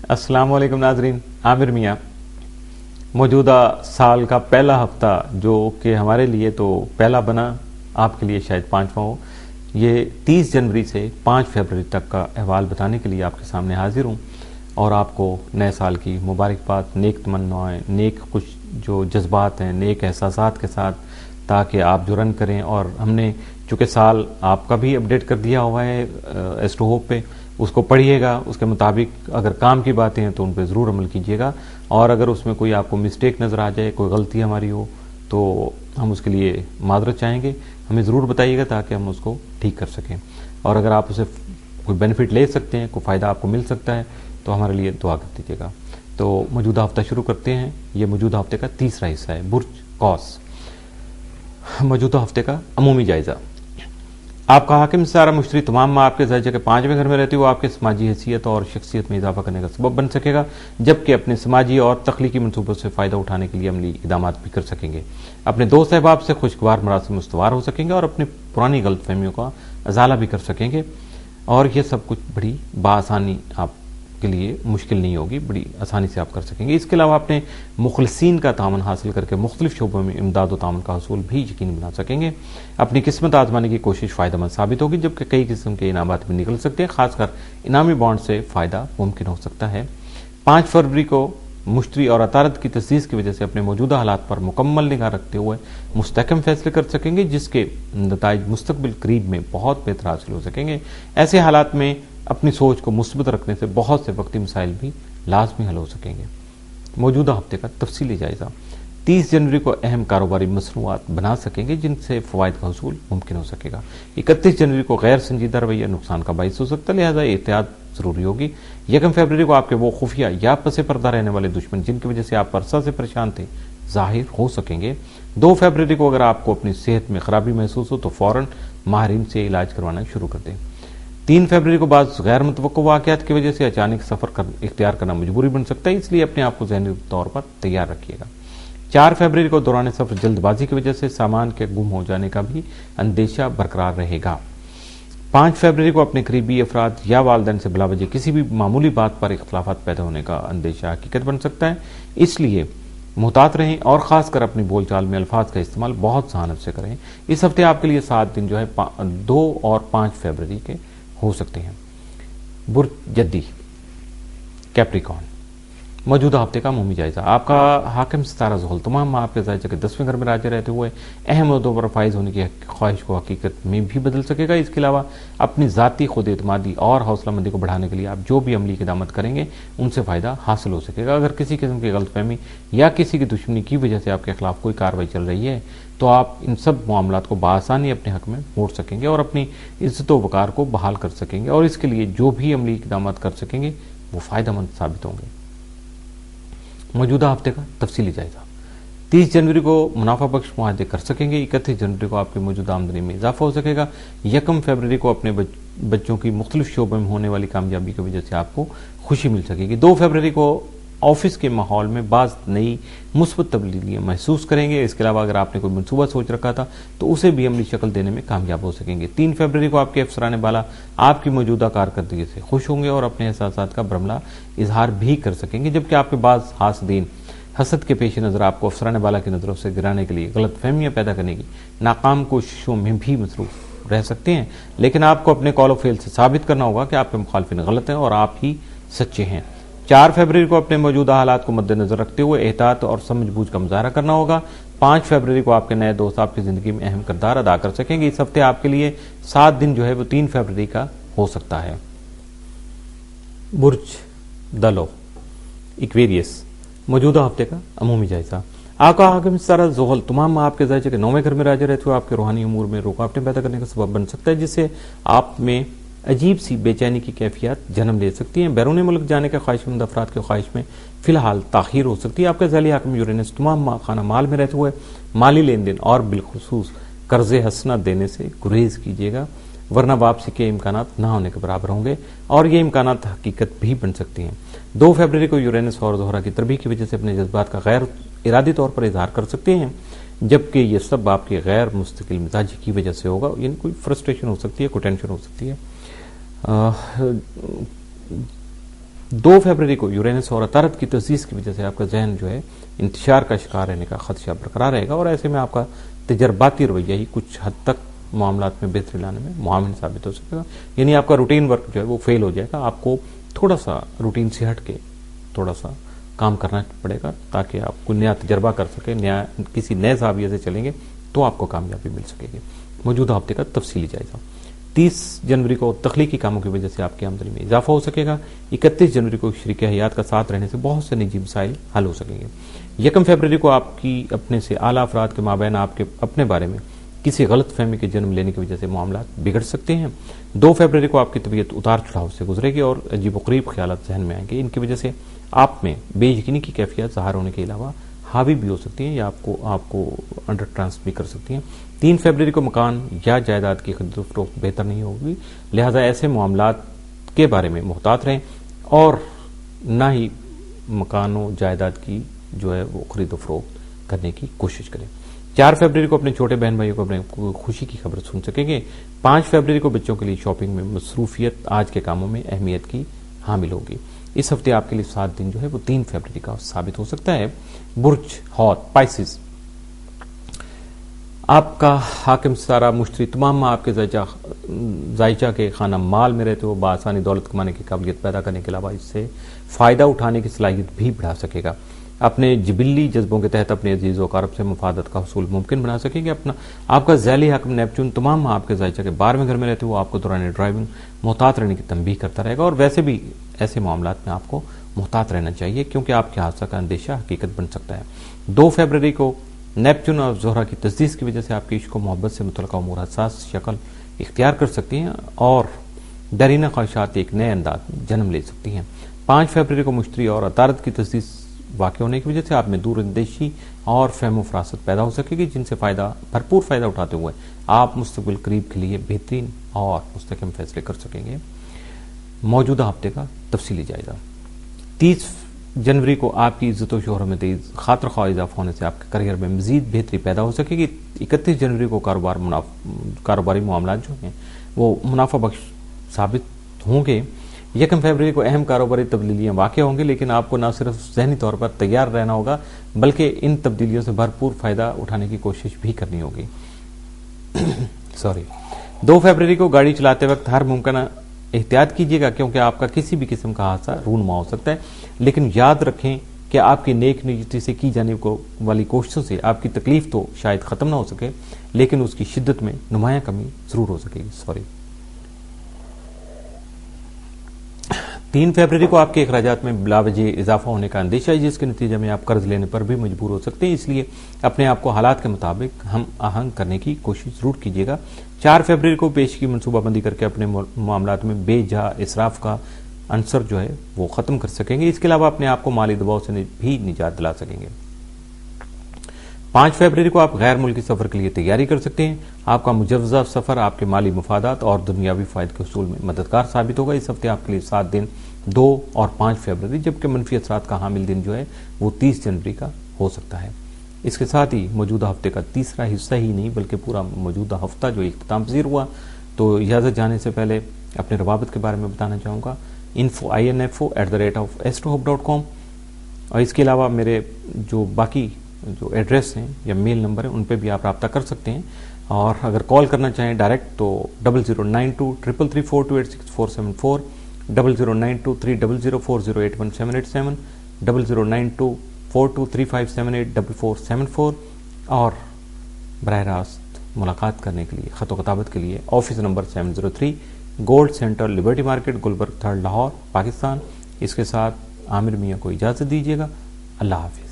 अस्सलाम वालेकुम नाजरीन, आमिर मियाँ। मौजूदा साल का पहला हफ्ता जो कि हमारे लिए तो पहला बना, आपके लिए शायद पाँचवा हो, ये 30 जनवरी से 5 फरवरी तक का अहवाल बताने के लिए आपके सामने हाजिर हूँ और आपको नए साल की मुबारकबाद, नेक तमन्नाएं, नेक कुछ जो जज्बात हैं, नेक एहसासात के साथ, ताकि आप जो रन करें। और हमने चूँकि साल आपका भी अपडेट कर दिया हुआ है एस टू होप पे, उसको पढ़िएगा, उसके मुताबिक अगर काम की बातें हैं तो उन पर ज़रूर अमल कीजिएगा। और अगर उसमें कोई आपको मिस्टेक नज़र आ जाए, कोई गलती हमारी हो, तो हम उसके लिए मादरत चाहेंगे, हमें ज़रूर बताइएगा ताकि हम उसको ठीक कर सकें। और अगर आप उसे कोई बेनिफिट ले सकते हैं, कोई फ़ायदा आपको मिल सकता है, तो हमारे लिए दुआ कर दीजिएगा। तो मौजूदा हफ्ता शुरू करते हैं। ये मौजूदा हफ्ते का तीसरा हिस्सा है, बुर्ज कौस। मौजूदा हफ्ते का अमूमी जायज़ा। आपका हाकिम सारा मुश्तरी तमाम माह आपके दर्जे के 5वें घर में रहती हुए आपके समाजी हैसियत और शख्सियत में इजाफा करने का सबब बन सकेगा, जबकि अपने समाजी और तख्लीकी मनसूबों से फ़ायदा उठाने के लिए अमली इक़दामात भी कर सकेंगे। अपने दोस्त अहबाब से खुशगवार मरासिम में इस्तवार हो सकेंगे और अपनी पुरानी गलत फहमियों का अजाला भी कर सकेंगे। और ये सब कुछ बड़ी बासानी आपके लिए मुश्किल नहीं होगी, बड़ी आसानी से आप कर सकेंगे। इसके अलावा अपने मुखलसीन का तामन हासिल करके मुख्तलिफ शोबों में इमदाद और तामन का हसूल भी यकीनी बना सकेंगे। अपनी किस्मत आजमाने की कोशिश फ़ायदेमंद साबित होगी, जबकि कई किस्म के इनामात भी निकल सकते हैं, खासकर इनामी बॉन्ड से फ़ायदा मुमकिन हो सकता है। 5 फरवरी को मुश्तरी और अतारत की तसीस की वजह से अपने मौजूदा हालात पर मुकम्मल निगाह रखते हुए मुस्तहकम फैसले कर सकेंगे, जिसके नताइज मुस्तकबिल करीब में बहुत बेहतर हासिल हो सकेंगे। ऐसे हालात में अपनी सोच को मुस्बत रखने से बहुत से वक्ती मसाइल भी लाजमी हल हो सकेंगे। मौजूदा हफ्ते का तफसीली जायजा। 30 जनवरी को अहम कारोबारी मसनूआत बना सकेंगे, जिनसे फ़वाइद का हसूल मुमकिन हो सकेगा। 31 जनवरी को गैर संजीदा रवैया नुकसान का बाइस हो सकता है, लिहाजा एहतियात ज़रूरी होगी। 1 फरवरी को आपके वो खुफिया या पसे पर्दा रहने वाले दुश्मन जिनकी वजह से आप अरसा से परेशान थे, ज़ाहिर हो सकेंगे। 2 फरवरी को अगर आपको अपनी सेहत में खराबी महसूस हो तो फ़ौरन माहिरीन से इलाज करवाना शुरू कर दें। 3 फरवरी को बाद गैर मुतवक्को वाक़यात की वजह से अचानक सफ़र इख्तियार करना मजबूरी बन सकता है, इसलिए अपने आप को ज़हनी तौर पर तैयार रखिएगा। 4 फरवरी को दौरान सफ़र जल्दबाजी की वजह से सामान के गुम हो जाने का भी अंदेशा बरकरार रहेगा। 5 फरवरी को अपने करीबी अफराद या वालिदैन से बिलावजह किसी भी मामूली बात पर इख्तलाफात पैदा होने का अंदेशा हकीकत बन सकता है, इसलिए मुहतात रहें और ख़ासकर अपनी बोलचाल में अल्फाज का इस्तेमाल बहुत सहानत से करें। इस हफ्ते आपके लिए 7 दिन जो है 2 और 5 फरवरी के हो सकते हैं। बुर्ज जद्दी, कैप्रिकॉर्न। मौजूदा हफ्ते का अमूमी जायजा। आपका हाकिम सितारा ज़ुहल तमाम माह आपके जायजे के 10वें घर में राज्य रहते हुए अहम अहदों पर फाइज होने की ख्वाहिश को हकीकत में भी बदल सकेगा। इसके अलावा अपनी ज़ाती खुद एतमादी और हौसलामंदी को बढ़ाने के लिए आप जो भी अमली इक़दामत करेंगे उनसे फ़ायदा हासिल हो सकेगा। अगर किसी किस्म की गलतफहमी या किसी की दुश्मनी की वजह से आपके खिलाफ कोई कार्रवाई चल रही है तो आप इन सब मामलात को बआसानी अपने हक में मोड़ सकेंगे और अपनी इज्जत व वक़ार को बहाल कर सकेंगे। और इसके लिए जो भी अमली इक़दामत कर सकेंगे वो फ़ायदेमंद साबित होंगे। मौजूदा हफ्ते का तफसीली जायजा। 30 जनवरी को मुनाफा बख्श मुआहदे कर सकेंगे। 31 जनवरी को आपकी मौजूदा आमदनी में इजाफा हो सकेगा। 1 फरवरी को अपने बच्चों की मुख्तलिफ शोबों में होने वाली कामयाबी की वजह से आपको खुशी मिल सकेगी। 2 फरवरी को ऑफिस के माहौल में बाज़ नई मुस्बत तब्दीलियाँ महसूस करेंगे। इसके अलावा अगर आपने कोई मनसूबा सोच रखा था तो उसे भी अमली शक्ल देने में कामयाब हो सकेंगे। 3 फरवरी को आपके अफसरान बाला आपकी मौजूदा कारकर्दगी से खुश होंगे और अपने एहसासात का बरमला इजहार भी कर सकेंगे, जबकि आपके बाज़ हासदीन हसद के पेश नज़र आपको अफसरान बाला की नज़रों से गिराने के लिए गलत फहमियाँ पैदा करने की नाकाम कोशिशों में भी मसरूफ रह सकते हैं। लेकिन आपको अपने कॉल ऑफ फेल से साबित करना होगा कि आपके मुखालफिन गलत हैं और आप ही सच्चे हैं। 4 फरवरी को अपने मौजूदा हालात को मद्देनजर रखते हुए एहतियात और समझबूझ का मुजाहरा करना होगा। 5 फरवरी को आपके नए दोस्त आपकी ज़िंदगी में अहम किरदार अदा कर सकेंगे। इस हफ्ते आपके लिए 7 दिन जो है वो 3 फरवरी का हो सकता है। बुर्ज दलो, इक्वेरियस। मौजूदा हफ्ते का अमूमी जायजा। आपका हाकिम सितारा ज़ुहल तमाम माह आपके जायजे के 9वें घर में राज्य रहते हुए आपके रूहानी उमूर में रुकावटें पैदा करने का सबब बन सकता है, जिससे आप में अजीब सी बेचैनी की कैफियत जन्म ले सकती हैं। बैरून मुल्क जाने के ख्वाहिशमंद अफराद की ख्वाहिश में फिलहाल ताखीर हो सकती है। आपका ज़ैली हाकिम यूरेनस तमाम माह खाना माल में रहते हुए माली लेन देन और बिलखुसूस कर्ज़े हसना देने से गुरेज कीजिएगा, वरना वापसी के इम्कानात न होने के बराबर होंगे और ये इम्कानात हकीकत भी बन सकती हैं। 2 फरवरी को यूरेनस और ज़ोहरा की तरबीह की वजह से अपने जज्बात का गैर इरादी तौर पर इजहार कर सकते हैं, जबकि ये सब आपकी गैर मुस्तकिल मिजाजी की वजह से होगा, यानी कोई फ्रस्ट्रेशन हो सकती है, कोई टेंशन हो सकती है। 2 फरवरी को यूरेनस और अतारत की तस्दीस की वजह से आपका जहन जो है इंतशार का शिकार रहने का खदशा बरकरार रहेगा, और ऐसे में आपका तजर्बाती रवैया ही कुछ हद तक मामलात में बेहतरी लाने में मुआविन साबित हो सकेगा। यानी आपका रूटीन वर्क जो है वो फेल हो जाएगा, आपको थोड़ा सा रूटीन से हट के थोड़ा सा काम करना पड़ेगा ताकि आप कोई नया तजर्बा कर सके, नया किसी नए जाविये से चलेंगे तो आपको कामयाबी मिल सकेगी। मौजूदा हफ्ते का तफसीली जायजा। 30 जनवरी को तख्लीकी कामों की वजह से आपकी आमदनी में इजाफा हो सकेगा। 31 जनवरी को शरीक हयात का साथ रहने से बहुत से निजी मसाइल हल हो सकेंगे। 1 फरवरी को आपकी अपने से आला अफराद के माबैन आपके अपने बारे में किसी गलत फहमी के जन्म लेने की वजह से मामला बिगड़ सकते हैं। 2 फरवरी को आपकी तबीयत उतार चढ़ाव से गुजरेगी और अजीबोगरीब ख्यालात जहन में आएंगे। इनकी वजह से आप में बेयकीनी की कैफियत ज़ाहिर होने के अलावा हावी भी हो सकती हैं या आपको अंडर ट्रांस भी कर सकती हैं। 3 फरवरी को मकान या जायदाद की खरीद फरोख्त बेहतर नहीं होगी, लिहाजा ऐसे मामलात के बारे में मुहतात रहें और ना ही मकानों जायदाद की जो है वो खरीद फरोख्त करने की कोशिश करें। 4 फरवरी को अपने छोटे बहन भाइयों को अपने खुशी की खबर सुन सकेंगे। 5 फरवरी को बच्चों के लिए शॉपिंग में मसरूफियत आज के कामों में अहमियत की हामिल होगी। इस हफ्ते आपके लिए 7 दिन जो है वो 3 फरवरी का साबित हो सकता है। बुर्ज हौत पाइसिस, आपका हाकिम सितारा मुश्तरी तमाम आपके जायचा के खाना माल में रहते हो बआसानी दौलत कमाने की काबिलियत पैदा करने के अलावा इससे फायदा उठाने की सलाहियत भी बढ़ा सकेगा। अपने जिबिल्ली जज्बों के तहत अपने अजीज व कारब से मुफादत का हसूल मुमकिन बना सकेंगे। आपका ज़ैली हाकिम नेपच्यून तमाम आपके जायचा के 12वें घर में रहते हो आपको दौरान ड्राइविंग मोहतात रहने की तंबीह करता रहेगा, और वैसे भी ऐसे मामलात में आपको मोहतात रहना चाहिए क्योंकि आपके हादसा का अंदेशा हकीकत बन सकता है। 2 फरवरी को नेपच्यून और जोहरा की तस्दीस की वजह से आपकी इश्क व मोहब्बत से मुतल्लिका उमूर हसास शक्ल इख्तियार कर सकती हैं और दरीना ख्वाहिशात एक नए अंदाज में जन्म ले सकती हैं। 5 फरवरी को मुश्तरी और अतारत की तस्दीस वाक़ होने की वजह से आप में दूरअंदेशी और फहम फरासत पैदा हो सकेगी, जिनसे भरपूर फ़ायदा उठाते हुए आप मुस्तक़बिल करीब के लिए बेहतरीन और मुस्तहकम फैसले कर सकेंगे। मौजूदा हफ्ते का तफसीली जायजा। 30 जनवरी को आपकी इज्जत व शोहरत में तेज खातर ख्वाह इजाफा होने से आपके करियर में मजीद बेहतरी पैदा हो सकेगी। 31 जनवरी को कारोबारी मामलात जो हैं वो मुनाफा बख्श साबित होंगे। 1 फरवरी को अहम कारोबारी तब्दीलियां वाक़ होंगी, लेकिन आपको न सिर्फ ज़हनी तौर पर तैयार रहना होगा बल्कि इन तब्दीलियों से भरपूर फ़ायदा उठाने की कोशिश भी करनी होगी। 2 फरवरी को गाड़ी चलाते वक्त हर मुमकिन एहतियात कीजिएगा क्योंकि आपका किसी भी किस्म का हादसा रूनुमा हो सकता है, लेकिन याद रखें कि आपकी नेक नीयती से की जाने वाली कोशिशों से आपकी तकलीफ तो शायद ख़त्म ना हो सके, लेकिन उसकी शिद्दत में नुमाया कमी ज़रूर हो सकेगी। 3 फरवरी को आपके अखराजात में बिलावजह इजाफा होने का अंदेशा है, जिसके नतीजे में आप कर्ज लेने पर भी मजबूर हो सकते हैं, इसलिए अपने आप को हालात के मुताबिक हम आहंग करने की कोशिश जरूर कीजिएगा। 4 फरवरी को पेश की मनसूबाबंदी करके अपने मामलात में बेजा इसराफ का अंसर जो है वो ख़त्म कर सकेंगे। इसके अलावा अपने आप को माली दबाव से भी निजात दिला सकेंगे। 5 फरवरी को आप गैर मुल्की सफर के लिए तैयारी कर सकते हैं। आपका मुजव्वज़ा सफर आपके माली मुफादात और दुनियावी फायदे के हसूल में मददगार साबित होगा। इस हफ्ते आपके लिए 7 दिन 2 और 5 फरवरी, जबकि मनफी असरात का हामिल दिन जो है वो 30 जनवरी का हो सकता है। इसके साथ ही मौजूदा हफ्ते का तीसरा हिस्सा ही नहीं बल्कि पूरा मौजूदा हफ्ता जो इख्तिताम पज़ीर हुआ, तो इजाज़त जाने से पहले अपने रवाबत के बारे में बताना चाहूँगा। info@astrohope.com, और इसके अलावा मेरे जो बाकी जो एड्रेस हैं या मेल नंबर हैं उन पे भी आप रब्ता कर सकते हैं, और अगर कॉल करना चाहें डायरेक्ट तो 00923342864740, 00923004081787, 00924235784474, और बराह रास्त मुलाकात करने के लिए खत खताबत के लिए office number 703 gold centre Liberty market Gulberg 3 Lahore Pakistan. इसके साथ आमिर मियाँ को इजाज़त दीजिएगा। अल्लाह हाफ़िज़।